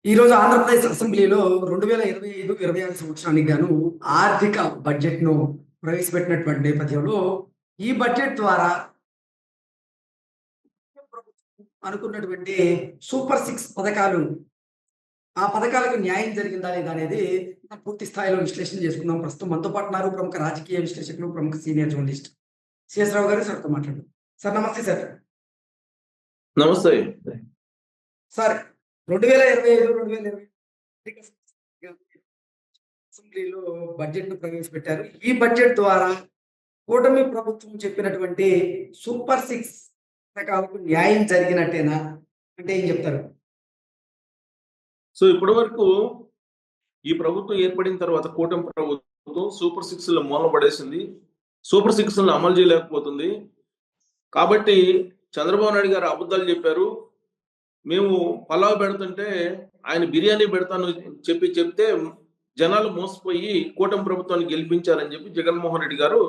ఈరోజు ఆంధ్రప్రదేశ్ అసెంబ్లీలో 2025, 26 సంవత్సరానికి గాను ఆర్థిక బడ్జెట్‌ను ప్రవేశపెట్టినటువంటి నేపథ్యంలో, ఈ బడ్జెట్ ద్వారా ప్రభుత్వం అనుకున్నటువంటి సూపర్ సిక్స్ పథకాలు, ఆ పథకాలకు న్యాయం జరిగిందా లేదా అనేది మనం పూర్తి స్థాయిలో విశ్లేషణ చేసుకుందాం. ప్రస్తుతం మనతో పాటు ఉన్నారు ప్రముఖ రాజకీయ విశ్లేషకులు, ప్రముఖ సీనియర్ జర్నలిస్ట్ సిఎస్ రావు గారు. సార్‌తో మాట్లాడదాం. సార్ నమస్తే సార్. నమస్తే. సార్ 2025, 2026 అసెంబ్లీలో బడ్జెట్‌ను ప్రవేశపెట్టారు. ఈ బడ్జెట్ ద్వారా కూటమి ప్రభుత్వం చెప్పినటువంటి సూపర్ సిక్స్ పథకాలకు న్యాయం జరిగినట్టేనా? అంటే ఏం చెప్తారు? సో ఇప్పటి వరకు ఈ ప్రభుత్వం ఏర్పడిన తర్వాత కూటమి ప్రభుత్వం సూపర్ సిక్స్ లో మూల పడేసింది. సూపర్ సిక్స్ అమలు చేయలేకపోతుంది. కాబట్టి చంద్రబాబు నాయుడు గారు అబద్ధాలు చెప్పారు. మేము పలావ్ పెడుతుంటే ఆయన బిర్యానీ పెడతాను చెప్తే జనాలు మోసపోయి కూటమి ప్రభుత్వాన్ని గెలిపించారని చెప్పి జగన్మోహన్ రెడ్డి గారు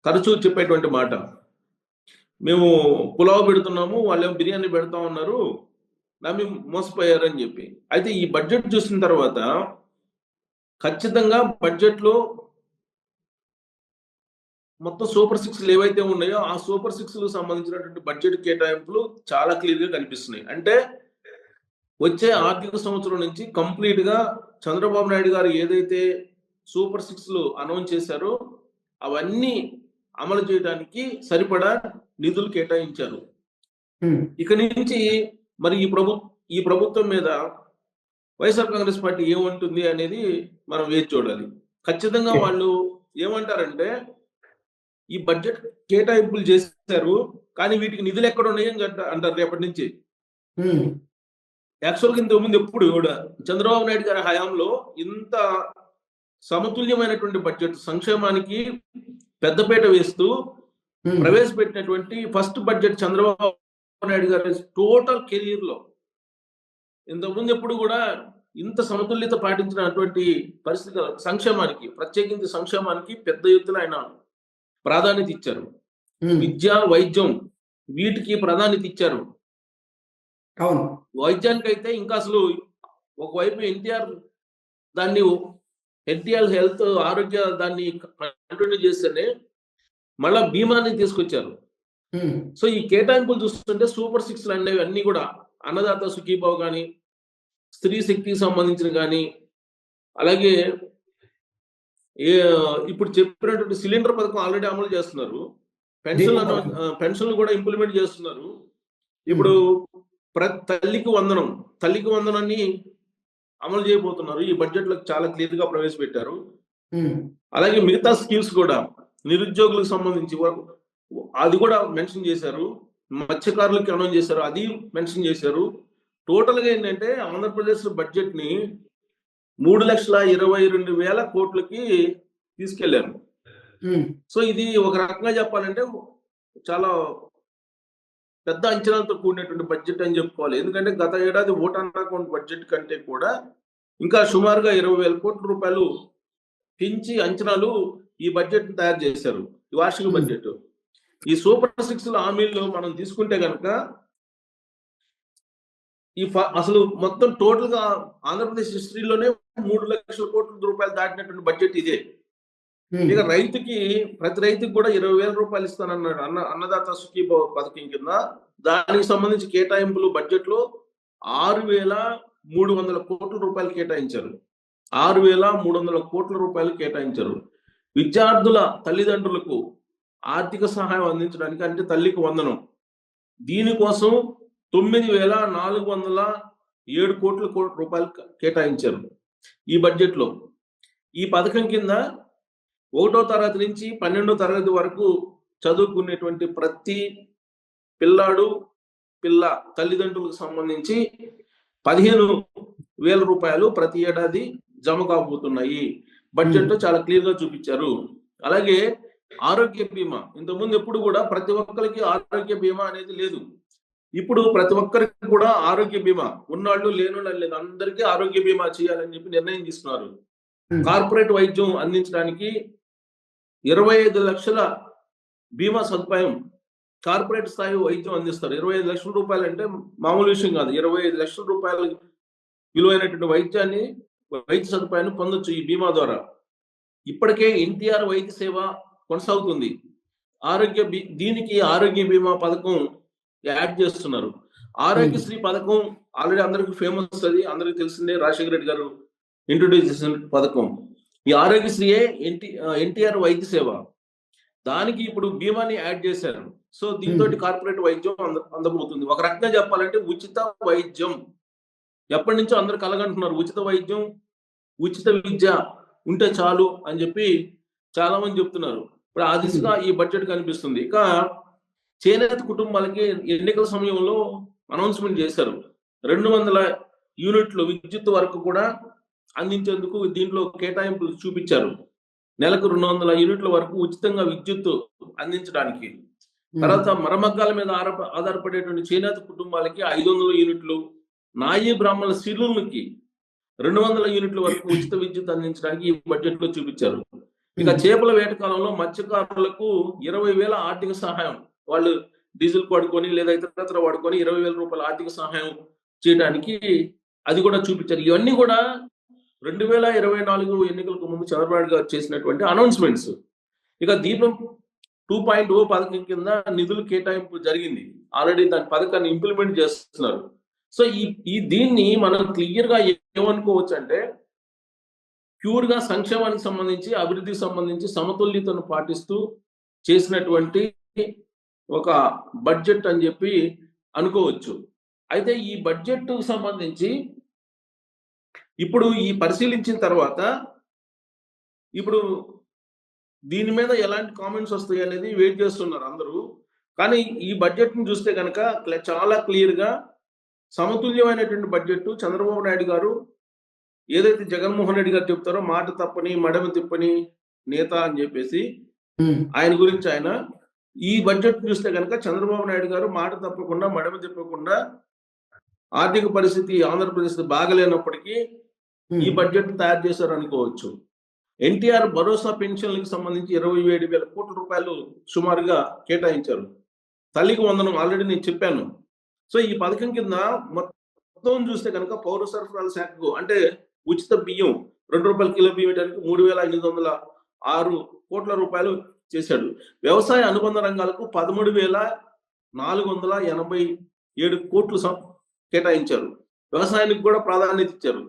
తరచూ చెప్పేటువంటి మాట. మేము పులావ్ పెడుతున్నాము, వాళ్ళేమో బిర్యానీ పెడతా ఉన్నారు, నమ్మి మోసపోయారని చెప్పి. అయితే ఈ బడ్జెట్ చూసిన తర్వాత ఖచ్చితంగా బడ్జెట్లో మొత్తం సూపర్ సిక్స్ ఏవైతే ఉన్నాయో ఆ సూపర్ సిక్స్ సంబంధించినటువంటి బడ్జెట్ కేటాయింపులు చాలా క్లియర్ గా కనిపిస్తున్నాయి. అంటే వచ్చే ఆర్థిక సంవత్సరం నుంచి కంప్లీట్ గా చంద్రబాబు నాయుడు గారు ఏదైతే సూపర్ సిక్స్ అనౌన్స్ చేశారో అవన్నీ అమలు చేయడానికి సరిపడా నిధులు కేటాయించారు. ఇక నుంచి మరి ఈ ప్రభుత్వం మీద వైఎస్ఆర్ కాంగ్రెస్ పార్టీ ఏమంటుంది అనేది మనం వేచి చూడాలి. ఖచ్చితంగా వాళ్ళు ఏమంటారంటే ఈ బడ్జెట్ కేటాయింపులు చేశారు, కానీ వీటికి నిధులు ఎక్కడ ఉన్నాయని అంటారు రేపటి నుంచి. యాక్చువల్గా ఇంతకుముందు ఎప్పుడు కూడా చంద్రబాబు నాయుడు గారి హయాంలో ఇంత సమతుల్యమైనటువంటి బడ్జెట్, సంక్షేమానికి పెద్దపీట వేస్తూ ప్రవేశపెట్టినటువంటి ఫస్ట్ బడ్జెట్ చంద్రబాబు నాయుడు గారి టోటల్ కెరీర్ లో ఇంతకుముందు ఎప్పుడు కూడా ఇంత సమతుల్యత పాటించినటువంటి పరిస్థితి. సంక్షేమానికి, ప్రత్యేకించి సంక్షేమానికి పెద్ద ఎత్తున ఆయన ప్రాధాన్యత ఇచ్చారు. విద్య, వైద్యం వీటికి ప్రాధాన్యత ఇచ్చారు. అవును. వైద్యానికి అయితే ఇంకా అసలు ఒకవైపు ఎన్టీఆర్ హెల్త్ ఆరోగ్య దాన్ని కంటిన్యూ చేస్తేనే మళ్ళా బీమాని తీసుకొచ్చారు. సో ఈ కేటాయింపులు చూస్తుంటే సూపర్ సిక్స్ అనేవి అన్ని కూడా అన్నదాత సుఖీభావ్ కానీ, స్త్రీ శక్తికి సంబంధించిన కానీ, అలాగే ఇప్పుడు చెప్పినటువంటి సిలిండర్ పథకం ఆల్రెడీ అమలు చేస్తున్నారు. పెన్షన్లు కూడా ఇంప్లిమెంట్ చేస్తున్నారు. ఇప్పుడు తల్లికి వందనాన్ని అమలు చేయబోతున్నారు. ఈ బడ్జెట్ లో చాలా క్లియర్ గా ప్రవేశపెట్టారు. అలాగే మిగతా స్కీమ్స్ కూడా నిరుద్యోగులకు సంబంధించి అది కూడా మెన్షన్ చేశారు. మత్స్యకారులకి అనౌన్స్ చేశారు, అది మెన్షన్ చేశారు. టోటల్ గా ఏంటంటే ఆంధ్రప్రదేశ్ బడ్జెట్ ని 3,22,000 కోట్లకి తీసుకెళ్లారు. సో ఇది ఒక రకంగా చెప్పాలంటే చాలా పెద్ద అంచనాలతో కూడినటువంటి బడ్జెట్ అని చెప్పుకోవాలి. ఎందుకంటే గత ఏడాది ఓటాన్ అకౌంట్ బడ్జెట్ కంటే కూడా ఇంకా సుమారుగా 20,000 కోట్ల రూపాయలు పెంచి అంచనాలు ఈ బడ్జెట్ ని తయారు చేశారు, ఈ వార్షిక బడ్జెట్. ఈ సూపర్ సిక్స్ హామీల్లో మనం తీసుకుంటే కనుక అసలు మొత్తం టోటల్ గా ఆంధ్రప్రదేశ్ హిస్టరీలోనే 3,00,000 కోట్ల రూపాయలు దాటినటువంటి బడ్జెట్ ఇదే. ఇక ప్రతి రైతుకి కూడా 20,000 రూపాయలు ఇస్తానన్నాడు అన్నదాత సుఖీభావ పథకం కింద. దానికి సంబంధించి కేటాయింపులు బడ్జెట్ లో 6,300 కోట్ల రూపాయలు కేటాయించారు. 6,300 కోట్ల రూపాయలు కేటాయించారు. విద్యార్థుల తల్లిదండ్రులకు ఆర్థిక సహాయం అందించడానికి, అంటే తల్లికి వందనం, దీనికోసం 9,407 కోట్ల రూపాయలు కేటాయించారు ఈ బడ్జెట్ లో. ఈ పథకం కింద 1వ తరగతి నుంచి 12వ తరగతి వరకు చదువుకునేటువంటి ప్రతి పిల్ల తల్లిదండ్రులకు సంబంధించి 15,000 రూపాయలు ప్రతి ఏడాది జమ కాబోతున్నాయి. బడ్జెట్ లో చాలా క్లియర్ గా చూపించారు. అలాగే ఆరోగ్య బీమా, ఇంతకుముందు ఎప్పుడు కూడా ప్రతి ఒక్కరికి ఆరోగ్య బీమా అనేది లేదు. ఇప్పుడు ప్రతి ఒక్కరికి కూడా ఆరోగ్య బీమా, ఉన్నవాళ్ళు లేనివాళ్ళు లేదు, అందరికీ ఆరోగ్య బీమా చేయాలని చెప్పి నిర్ణయం తీసుకున్నారు. కార్పొరేట్ వైద్యం అందించడానికి 25 లక్షల బీమా సదుపాయం, కార్పొరేట్ స్థాయి వైద్యం అందిస్తారు. 25 లక్షల రూపాయలు అంటే మామూలు విషయం కాదు. 25 లక్షల రూపాయలు విలువైనటువంటి వైద్య సదుపాయాన్ని పొందొచ్చు ఈ బీమా ద్వారా. ఇప్పటికే ఎన్టీఆర్ వైద్య సేవ కొనసాగుతుంది. దీనికి ఆరోగ్య బీమా పథకం యాడ్ చేస్తున్నారు. ఆరోగ్యశ్రీ పథకం ఆల్రెడీ అందరికి ఫేమస్, అది అందరికి తెలిసిందే. రాజశేఖర రెడ్డి గారు ఇంట్రొడ్యూస్ చేసిన పథకం. ఈ ఆరోగ్యశ్రీయే ఎన్టీఆర్ వైద్య సేవ. దానికి ఇప్పుడు బీమాని యాడ్ చేశారు. సో దీంతో కార్పొరేట్ వైద్యం అందబోతుంది. ఒక రకంగా చెప్పాలంటే ఉచిత వైద్యం. ఎప్పటి నుంచో అందరు కలగంటున్నారు, ఉచిత వైద్యం, ఉచిత విద్య ఉంటే చాలు అని చెప్పి చాలా మంది చెప్తున్నారు. ఇప్పుడు ఆ దిశగా ఈ బడ్జెట్ కనిపిస్తుంది. ఇక చేనేత కుటుంబాలకి ఎన్నికల సమయంలో అనౌన్స్మెంట్ చేశారు. 200 యూనిట్లు విద్యుత్ వరకు కూడా అందించేందుకు దీంట్లో కేటాయింపులు చూపించారు. నెలకు 200 యూనిట్ల వరకు ఉచితంగా విద్యుత్ అందించడానికి. తర్వాత మరమగ్గాల మీద ఆధారపడేటువంటి చేనేత కుటుంబాలకి 500 యూనిట్లు, నాయీ బ్రాహ్మణుల శిలులకి 200 యూనిట్ల వరకు ఉచిత విద్యుత్ అందించడానికి ఈ బడ్జెట్ లో చూపించారు. ఇక చేపల వేట కాలంలో మత్స్యకారులకు 20,000 ఆర్థిక సహాయం, వాళ్ళు డీజిల్ వాడుకొని లేదా ఇతరత్ర వాడుకొని 20,000 రూపాయల ఆర్థిక సహాయం చేయడానికి అది కూడా చూపించారు. ఇవన్నీ కూడా 2024 ఎన్నికలకు ముందు చంద్రబాబు నాయుడు గారు చేసినటువంటి అనౌన్స్మెంట్స్. ఇక దీపం 2.0 పథకం కింద నిధులు కేటాయింపు జరిగింది. ఆల్రెడీ దాని పథకాన్ని ఇంప్లిమెంట్ చేస్తున్నారు. సో దీన్ని మనం క్లియర్ గా ఏమనుకోవచ్చు అంటే, ప్యూర్ గా సంక్షేమానికి సంబంధించి, అభివృద్ధికి సంబంధించి సమతుల్యతను పాటిస్తూ చేసినటువంటి ఒక బడ్జెట్ అని చెప్పి అనుకోవచ్చు. అయితే ఈ బడ్జెట్ సంబంధించి ఇప్పుడు ఈ పరిశీలించిన తర్వాత ఇప్పుడు దీని మీద ఎలాంటి కామెంట్స్ వస్తాయి అనేది వెయిట్ చేస్తున్నారు అందరూ. కానీ ఈ బడ్జెట్ ని చూస్తే కనుక చాలా క్లియర్ గా సమతుల్యమైనటువంటి బడ్జెట్. చంద్రబాబు నాయుడు గారు ఏదైతే జగన్మోహన్ రెడ్డి గారు చెప్తారో, మాట తప్పని మడమ తిప్పని నేత అని చెప్పేసి ఆయన గురించి ఆయన, ఈ బడ్జెట్ చూస్తే కనుక చంద్రబాబు నాయుడు గారు మాట తప్పకుండా మడమ తిప్పకుండా, ఆర్థిక పరిస్థితి ఆంధ్రప్రదేశ్ బాగలేనప్పటికీ ఈ బడ్జెట్ తయారు చేశారు అనుకోవచ్చు. ఎన్టీఆర్ భరోసా పెన్షన్లకు సంబంధించి 27,000 కోట్ల రూపాయలు సుమారుగా కేటాయించారు. తల్లికి వందనం ఆల్రెడీ నేను చెప్పాను. సో ఈ పథకం కింద మొత్తం చూస్తే కనుక పౌర సరఫరాల శాఖకు, అంటే ఉచిత బియ్యం 2 రూపాయల కిలో బియ్యం ఇవ్వడానికి 3,806 కోట్ల రూపాయలు చేశాడు. వ్యవసాయ అనుబంధ రంగాలకు 13,487 కోట్లు కేటాయించారు. వ్యవసాయానికి కూడా ప్రాధాన్యత ఇచ్చారు.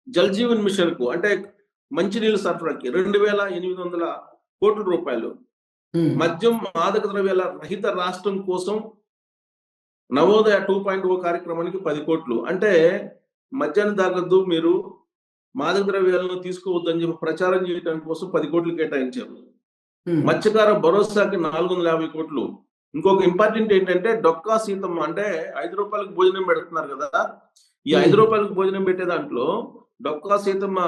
జల్ జీవన్ మిషన్ కు, అంటే మంచినీళ్ళ సరఫరాకి 2,800 కోట్ల రూపాయలు. మద్యం మాదక ద్రవ్యాల రహిత రాష్ట్రం కోసం నవోదయ 2.0 కార్యక్రమానికి 10 కోట్లు. అంటే మద్యాన్ని తాగొద్దు, మీరు మాదక ద్రవ్యాలను తీసుకోవద్దని చెప్పి ప్రచారం చేయడం కోసం 10 కోట్లు కేటాయించారు. మత్స్యకార భరోసాకి 450 కోట్లు. ఇంకొక ఇంపార్టెంట్ ఏంటంటే, డొక్కా సీతమ్మ, అంటే 5 రూపాయలకు భోజనం పెడుతున్నారు కదా, ఈ 5 రూపాయలకు భోజనం పెట్టే దాంట్లో డొక్కా సీతమ్మ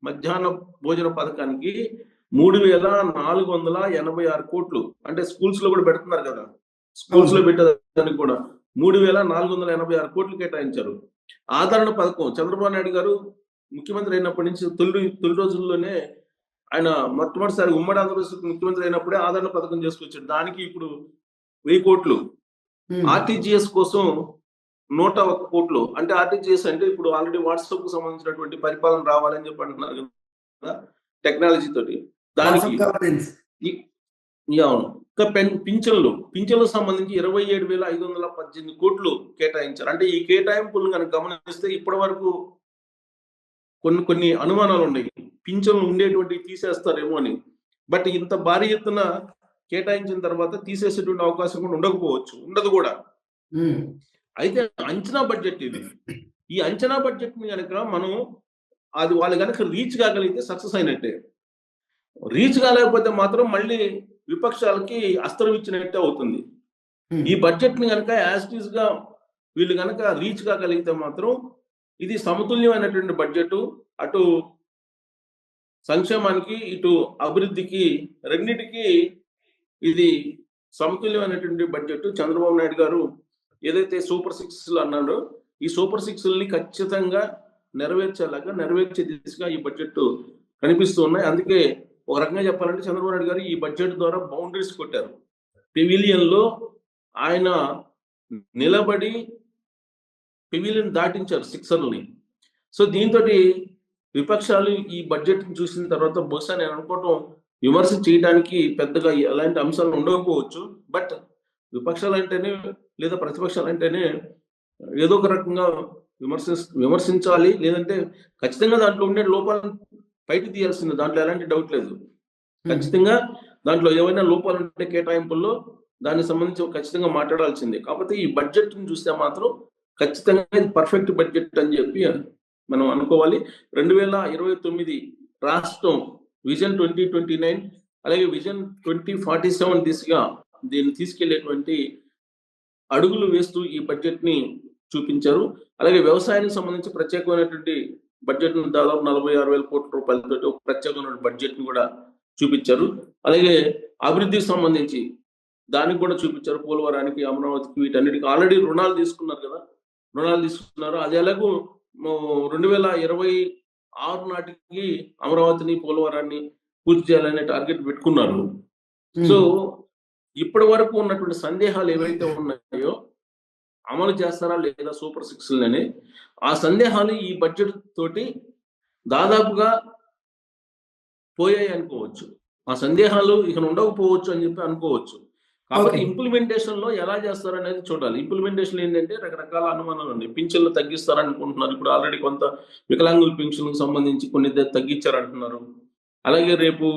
మధ్యాహ్న భోజన పథకానికి 3,486 కోట్లు. అంటే స్కూల్స్ లో కూడా పెడుతున్నారు కదా, స్కూల్స్ లో పెట్టేదానికి కూడా 3,486 కోట్లు కేటాయించారు. ఆదరణ పథకం, చంద్రబాబు నాయుడు గారు ముఖ్యమంత్రి అయినప్పటి నుంచి తొలి రోజుల్లోనే ఆయన మొట్టమొదటిసారి ఉమ్మడి ఆంధ్రప్రదేశ్ ముఖ్యమంత్రి అయినప్పుడే ఆదరణ పథకం చేసుకొచ్చాడు. దానికి ఇప్పుడు 1000 కోట్లు. ఆర్టీజీఎస్ కోసం 101 కోట్లు. అంటే ఆర్టీజీఎస్ అంటే ఇప్పుడు ఆల్రెడీ వాట్సాప్ కు సంబంధించినటువంటి పరిపాలన రావాలని చెప్పి అంటున్నారు కదా, టెక్నాలజీ తోటి. దానికి అవును. పింఛన్లకు సంబంధించి 27,518 కోట్లు కేటాయించారు. అంటే ఈ కేటాయింపులను కనుక గమనిస్తే ఇప్పటి వరకు కొన్ని అనుమానాలు ఉన్నాయి, పింఛన్లు ఉండేటువంటి తీసేస్తారేమో అని. బట్ ఇంత భారీ ఎత్తున కేటాయించిన తర్వాత తీసేసేటువంటి అవకాశం కూడా ఉండకపోవచ్చు, ఉండదు కూడా. అయితే అంచనా బడ్జెట్ ఇది. ఈ అంచనా బడ్జెట్ ని కనుక మనం వాళ్ళు కనుక రీచ్ కాగలిగితే సక్సెస్ అయినట్టే. రీచ్ కాలేకపోతే మాత్రం మళ్ళీ విపక్షాలకి అస్త్రం ఇచ్చినట్టే అవుతుంది. ఈ బడ్జెట్ ని కనుక యాజ్ గా వీళ్ళు కనుక రీచ్ కాగలిగితే మాత్రం ఇది సమతుల్యమైనటువంటి బడ్జెట్. అటు సంక్షేమానికి, ఇటు అభివృద్ధికి, రెండింటికి ఇది సమతుల్యమైనటువంటి బడ్జెట్. చంద్రబాబు నాయుడు గారు ఏదైతే సూపర్ 6 అన్నాడో, ఈ సూపర్ 6 ఖచ్చితంగా నెరవేర్చే దిశగా ఈ బడ్జెట్ కనిపిస్తూ ఉన్నాయి. అందుకే ఒక రకంగా చెప్పాలంటే చంద్రబాబు నాయుడు గారు ఈ బడ్జెట్ ద్వారా బౌండరీస్ కొట్టారు. పెవిలియన్ లో ఆయన నిలబడి పెవిలియన్ దాటించారు 6ర్ని. సో దీంతో విపక్షాలు ఈ బడ్జెట్ చూసిన తర్వాత బహుశా నేను అనుకోవటం విమర్శ చేయడానికి పెద్దగా ఎలాంటి అంశాలు ఉండకపోవచ్చు. బట్ విపక్షాలు అంటేనే లేదా ప్రతిపక్షాలు అంటేనే ఏదో ఒక రకంగా విమర్శించాలి, లేదంటే ఖచ్చితంగా దాంట్లో ఉండే లోపాలను బయట తీయాల్సింది, దాంట్లో ఎలాంటి డౌట్ లేదు. ఖచ్చితంగా దాంట్లో ఏవైనా లోపాలు ఉంటే కేటాయింపుల్లో దానికి సంబంధించి ఖచ్చితంగా మాట్లాడాల్సిందే. కాకపోతే ఈ బడ్జెట్ చూస్తే మాత్రం ఖచ్చితంగా ఇది పర్ఫెక్ట్ బడ్జెట్ అని చెప్పి మనం అనుకోవాలి. 2029 రాష్ట్రం విజన్ 2029 అలాగే విజన్ 2047 దిశగా దీన్ని తీసుకెళ్లేటువంటి అడుగులు వేస్తూ ఈ బడ్జెట్ ని చూపించారు. అలాగే వ్యవసాయానికి సంబంధించి ప్రత్యేకమైనటువంటి బడ్జెట్ దాదాపు 46,000 కోట్ల రూపాయలతో ఒక ప్రత్యేకమైన బడ్జెట్ ని కూడా చూపించారు. అలాగే అభివృద్ధికి సంబంధించి దానికి కూడా చూపించారు. పోలవరానికి, అమరావతికి, వీటన్నిటికీ ఆల్రెడీ రుణాలు తీసుకున్నారు కదా, రుణాలు తీసుకున్నారు. అది ఎలాగో 2026 నాటికి అమరావతిని, పోలవరాన్ని పూర్తి చేయాలనే టార్గెట్ పెట్టుకున్నారు. సో ఇప్పటి వరకు ఉన్నటువంటి సందేహాలు ఏవైతే ఉన్నాయో అమలు చేస్తారా లేదా సూపర్ 6 అని, ఆ సందేహాలు ఈ బడ్జెట్ తోటి దాదాపుగా పోయాయి అనుకోవచ్చు. ఆ సందేహాలు ఇక ఉండకపోవచ్చు అని చెప్పి అనుకోవచ్చు. కాబట్టి ఇంప్లిమెంటేషన్ లో ఎలా చేస్తారు అనేది చూడాలి. ఇంప్లిమెంటేషన్ ఏంటంటే రకరకాల అనుమానాలు ఉన్నాయి. పింఛన్లు తగ్గిస్తారనుకుంటున్నారు. ఇప్పుడు ఆల్రెడీ కొంత వికలాంగుల పింఛన్లకు సంబంధించి కొన్ని తగ్గించారంటున్నారు. అలాగే రేపు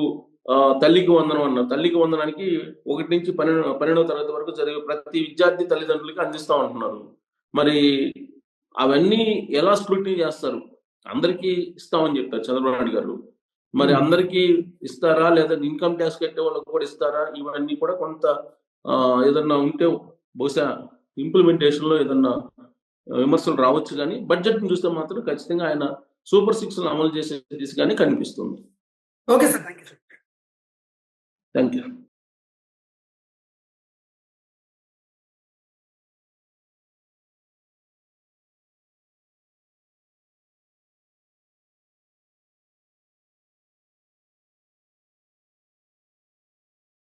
తల్లికి వందనం అన్నారు. తల్లికి వందనానికి 1 నుంచి 12వ తరగతి వరకు జరిగే ప్రతి విద్యార్థి తల్లిదండ్రులకి అందిస్తా ఉంటున్నారు. మరి అవన్నీ ఎలా స్క్రూటినీ చేస్తారు? అందరికీ ఇస్తామని చెప్పారు చంద్రబాబు నాయుడు గారు. మరి అందరికీ ఇస్తారా, లేదా ఇన్కమ్ ట్యాక్స్ కట్టే వాళ్ళకి కూడా ఇస్తారా? ఇవన్నీ కూడా కొంత ఏదన్నా ఉంటే బహుశా ఇంప్లిమెంటేషన్ లో ఏదన్నా విమర్శలు రావచ్చు. కానీ బడ్జెట్ ని చూస్తే మాత్రం ఖచ్చితంగా ఆయన సూపర్ 6 అమలు చేసే దిశగానే కనిపిస్తుంది. Okay sir, thank you.